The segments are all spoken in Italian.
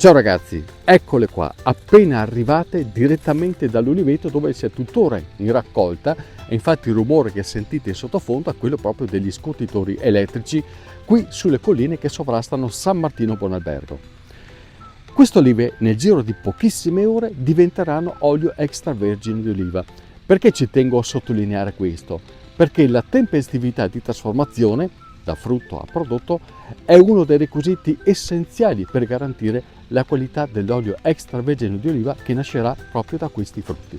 Ciao ragazzi, eccole qua, appena arrivate direttamente dall'uliveto dove si è tuttora in raccolta e infatti il rumore che sentite in sottofondo è quello proprio degli scottitori elettrici qui sulle colline che sovrastano San Martino Buonalbergo. Queste olive nel giro di pochissime ore diventeranno olio extravergine di oliva. Perché ci tengo a sottolineare questo? Perché la tempestività di trasformazione da frutto a prodotto è uno dei requisiti essenziali per garantire la qualità dell'olio extravergine di oliva che nascerà proprio da questi frutti.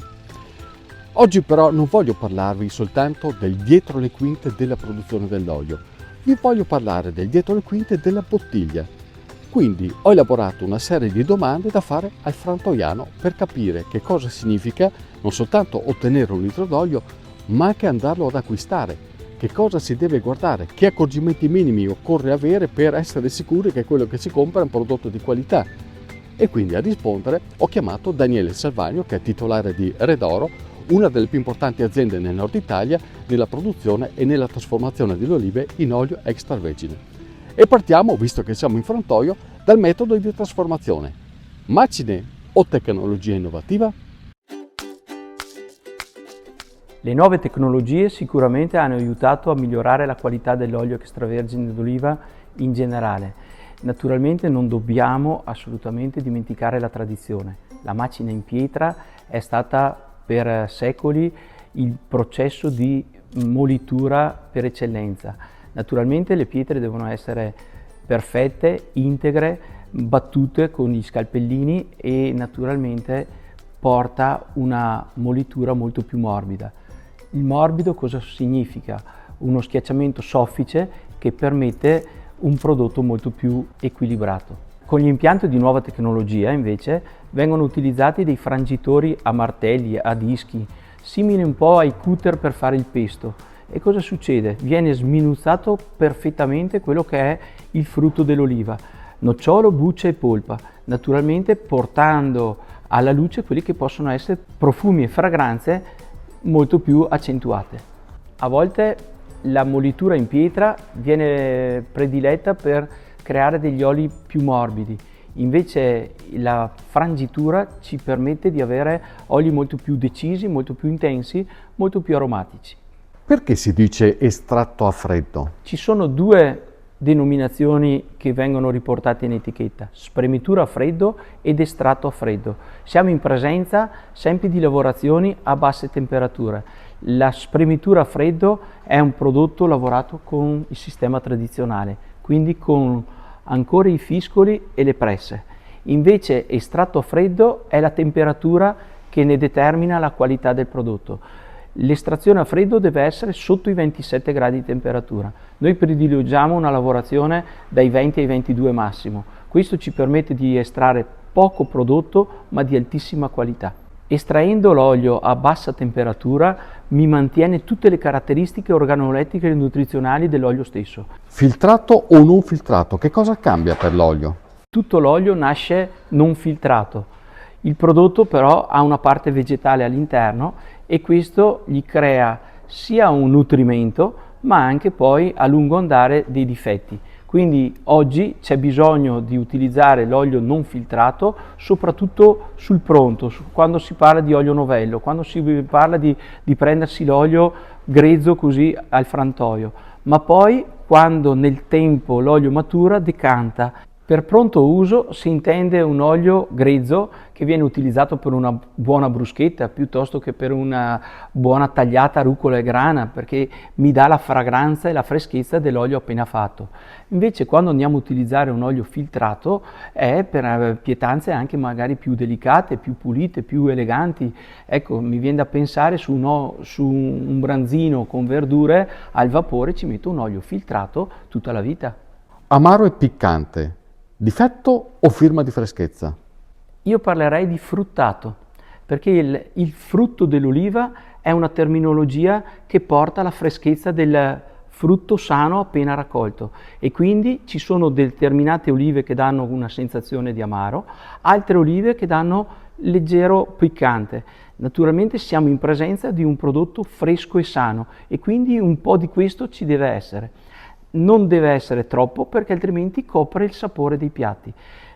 Oggi però non voglio parlarvi soltanto del dietro le quinte della produzione dell'olio, vi voglio parlare del dietro le quinte della bottiglia. Quindi ho elaborato una serie di domande da fare al frantoiano per capire che cosa significa non soltanto ottenere un litro d'olio, ma anche andarlo ad acquistare. Che cosa si deve guardare, che accorgimenti minimi occorre avere per essere sicuri che quello che si compra è un prodotto di qualità. E quindi a rispondere ho chiamato Daniele Salvagno, che è titolare di Redoro, una delle più importanti aziende nel nord Italia nella produzione e nella trasformazione delle olive in olio extravergine. E partiamo, visto che siamo in frantoio, dal metodo di trasformazione. Macine o tecnologia innovativa? Le nuove tecnologie sicuramente hanno aiutato a migliorare la qualità dell'olio extravergine d'oliva in generale. Naturalmente non dobbiamo assolutamente dimenticare la tradizione. La macina in pietra è stata per secoli il processo di molitura per eccellenza. Naturalmente le pietre devono essere perfette, integre, battute con gli scalpellini e naturalmente porta una molitura molto più morbida. Il morbido cosa significa? Uno schiacciamento soffice che permette un prodotto molto più equilibrato. Con gli impianti di nuova tecnologia invece vengono utilizzati dei frangitori a martelli, a dischi, simili un po' ai cutter per fare il pesto. E cosa succede? Viene sminuzzato perfettamente quello che è il frutto dell'oliva, nocciolo, buccia e polpa, naturalmente portando alla luce quelli che possono essere profumi e fragranze molto più accentuate. A volte la molitura in pietra viene prediletta per creare degli oli più morbidi, invece la frangitura ci permette di avere oli molto più decisi, molto più intensi, molto più aromatici. Perché si dice estratto a freddo? Ci sono due denominazioni che vengono riportate in etichetta: spremitura a freddo ed estratto a freddo. Siamo in presenza sempre di lavorazioni a basse temperature. La spremitura a freddo è un prodotto lavorato con il sistema tradizionale, quindi con ancora i fiscoli e le presse. Invece estratto a freddo è la temperatura che ne determina la qualità del prodotto. L'estrazione a freddo deve essere sotto i 27 gradi di temperatura. Noi prediligiamo una lavorazione dai 20 ai 22 massimo. Questo ci permette di estrarre poco prodotto ma di altissima qualità. Estraendo l'olio a bassa temperatura mi mantiene tutte le caratteristiche organolettiche e nutrizionali dell'olio stesso. Filtrato o non filtrato, che cosa cambia per l'olio? Tutto l'olio nasce non filtrato. Il prodotto però ha una parte vegetale all'interno e questo gli crea sia un nutrimento ma anche poi a lungo andare dei difetti. Quindi oggi c'è bisogno di utilizzare l'olio non filtrato soprattutto sul pronto, quando si parla di olio novello, quando si parla di prendersi l'olio grezzo così al frantoio, ma poi quando nel tempo l'olio matura decanta. Per pronto uso si intende un olio grezzo che viene utilizzato per una buona bruschetta piuttosto che per una buona tagliata rucola e grana, perché mi dà la fragranza e la freschezza dell'olio appena fatto. Invece quando andiamo a utilizzare un olio filtrato è per pietanze anche magari più delicate, più pulite, più eleganti. Ecco, mi viene da pensare su un branzino con verdure al vapore ci metto un olio filtrato tutta la vita. Amaro e piccante. Difetto o firma di freschezza? Io parlerei di fruttato, perché il frutto dell'oliva è una terminologia che porta alla freschezza del frutto sano appena raccolto e quindi ci sono determinate olive che danno una sensazione di amaro, altre olive che danno leggero piccante. Naturalmente siamo in presenza di un prodotto fresco e sano e quindi un po' di questo ci deve essere. Non deve essere troppo perché altrimenti copre il sapore dei piatti.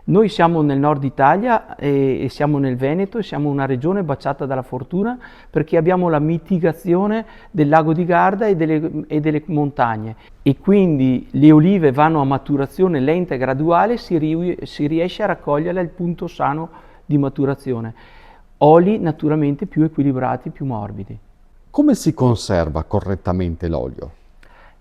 Noi siamo nel nord Italia e siamo nel Veneto e siamo una regione baciata dalla fortuna perché abbiamo la mitigazione del lago di Garda e delle montagne e quindi le olive vanno a maturazione lenta e graduale e si riesce a raccoglierle al punto sano di maturazione. Oli naturalmente più equilibrati, più morbidi. Come si conserva correttamente l'olio?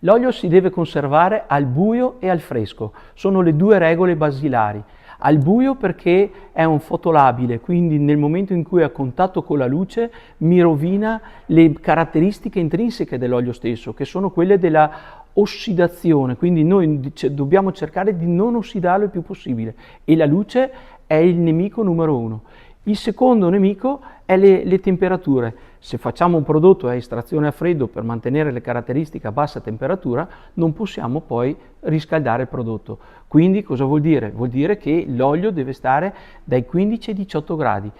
L'olio si deve conservare al buio e al fresco, sono le due regole basilari. Al buio perché è un fotolabile, quindi nel momento in cui è a contatto con la luce mi rovina le caratteristiche intrinseche dell'olio stesso, che sono quelle della ossidazione, quindi noi dobbiamo cercare di non ossidarlo il più possibile e la luce è il nemico numero uno. Il secondo nemico è le temperature. Se facciamo un prodotto a estrazione a freddo per mantenere le caratteristiche a bassa temperatura, non possiamo poi riscaldare il prodotto. Quindi cosa vuol dire? Vuol dire che l'olio deve stare dai 15 ai 18 gradi.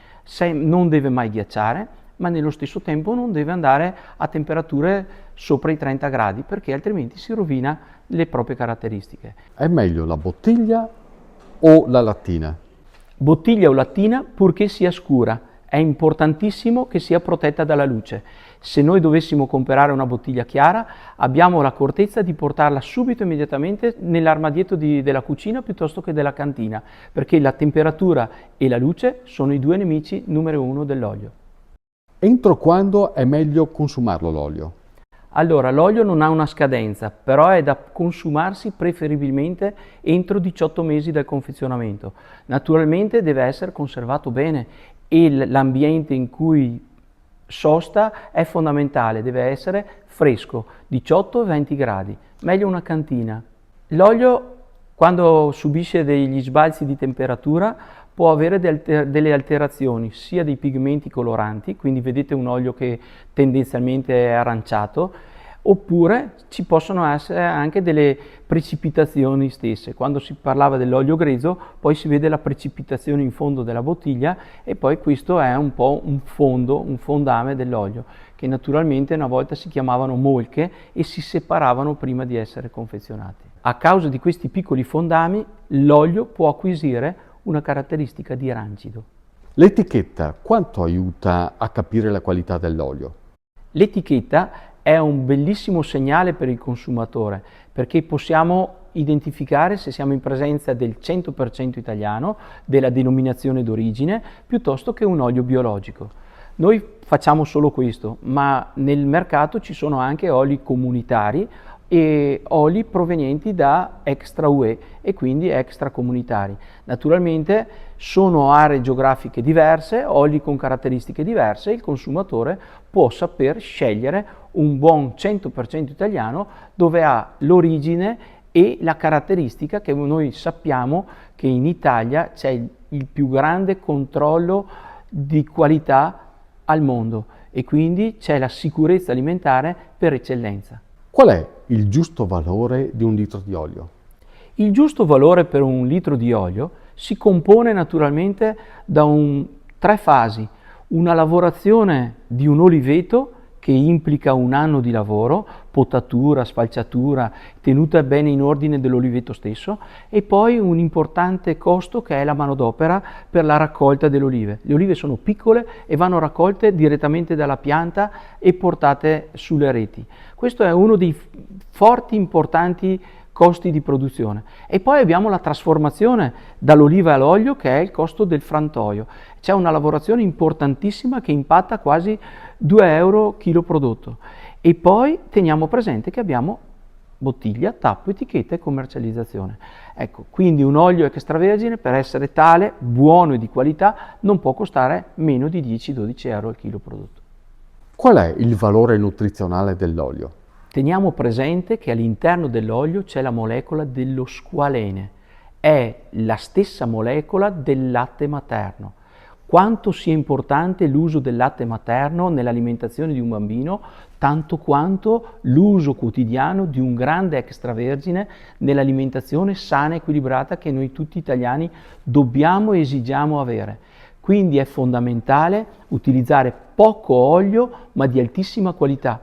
Non deve mai ghiacciare, ma nello stesso tempo non deve andare a temperature sopra i 30 gradi, perché altrimenti si rovina le proprie caratteristiche. È meglio la bottiglia o la lattina? Bottiglia o lattina purché sia scura, è importantissimo che sia protetta dalla luce. Se noi dovessimo comprare una bottiglia chiara, abbiamo l'accortezza di portarla subito immediatamente nell'armadietto della cucina piuttosto che della cantina, perché la temperatura e la luce sono i due nemici numero uno dell'olio. Entro quando è meglio consumarlo l'olio? Allora, l'olio non ha una scadenza, però è da consumarsi preferibilmente entro 18 mesi dal confezionamento. Naturalmente deve essere conservato bene e l'ambiente in cui sosta è fondamentale, deve essere fresco, 18-20 gradi, meglio una cantina. L'olio, quando subisce degli sbalzi di temperatura, può avere delle alterazioni, sia dei pigmenti coloranti, quindi vedete un olio che tendenzialmente è aranciato, oppure ci possono essere anche delle precipitazioni stesse. Quando si parlava dell'olio grezzo, poi si vede la precipitazione in fondo della bottiglia e poi questo è un po' un fondame dell'olio, che naturalmente una volta si chiamavano molche e si separavano prima di essere confezionati. A causa di questi piccoli fondami, l'olio può acquisire una caratteristica di rancido. L'etichetta quanto aiuta a capire la qualità dell'olio? L'etichetta è un bellissimo segnale per il consumatore perché possiamo identificare se siamo in presenza del 100% italiano, della denominazione d'origine, piuttosto che un olio biologico. Noi facciamo solo questo, ma nel mercato ci sono anche oli comunitari e oli provenienti da extra UE e quindi extracomunitari. Naturalmente sono aree geografiche diverse, oli con caratteristiche diverse e il consumatore può saper scegliere un buon 100% italiano dove ha l'origine e la caratteristica che noi sappiamo che in Italia c'è il più grande controllo di qualità al mondo e quindi c'è la sicurezza alimentare per eccellenza. Qual è il giusto valore di un litro di olio? Il giusto valore per un litro di olio si compone naturalmente da tre fasi. Una lavorazione di un oliveto che implica un anno di lavoro, potatura, sfalciatura, tenuta bene in ordine dell'oliveto stesso e poi un importante costo che è la manodopera per la raccolta delle olive. Le olive sono piccole e vanno raccolte direttamente dalla pianta e portate sulle reti. Questo è uno dei forti importanti costi di produzione. E poi abbiamo la trasformazione dall'oliva all'olio che è il costo del frantoio. C'è una lavorazione importantissima che impatta quasi 2 euro chilo prodotto. E poi teniamo presente che abbiamo bottiglia, tappo, etichetta e commercializzazione. Ecco, quindi un olio extravergine per essere tale, buono e di qualità, non può costare meno di 10-12 euro al chilo prodotto. Qual è il valore nutrizionale dell'olio? Teniamo presente che all'interno dell'olio c'è la molecola dello squalene, è la stessa molecola del latte materno. Quanto sia importante l'uso del latte materno nell'alimentazione di un bambino, tanto quanto l'uso quotidiano di un grande extravergine nell'alimentazione sana e equilibrata che noi tutti italiani dobbiamo e esigiamo avere. Quindi è fondamentale utilizzare poco olio ma di altissima qualità.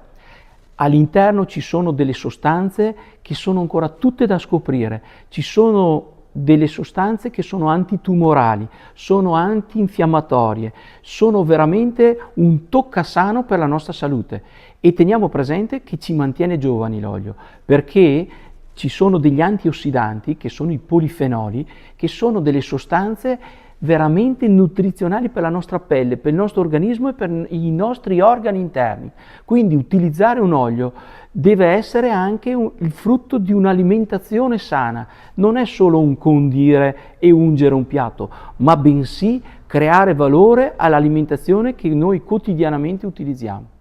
All'interno ci sono delle sostanze che sono ancora tutte da scoprire, ci sono delle sostanze che sono antitumorali, sono antinfiammatorie, sono veramente un toccasano per la nostra salute. E teniamo presente che ci mantiene giovani l'olio, perché ci sono degli antiossidanti, che sono i polifenoli, che sono delle sostanze veramente nutrizionali per la nostra pelle, per il nostro organismo e per i nostri organi interni. Quindi utilizzare un olio deve essere anche il frutto di un'alimentazione sana, non è solo un condire e ungere un piatto, ma bensì creare valore all'alimentazione che noi quotidianamente utilizziamo.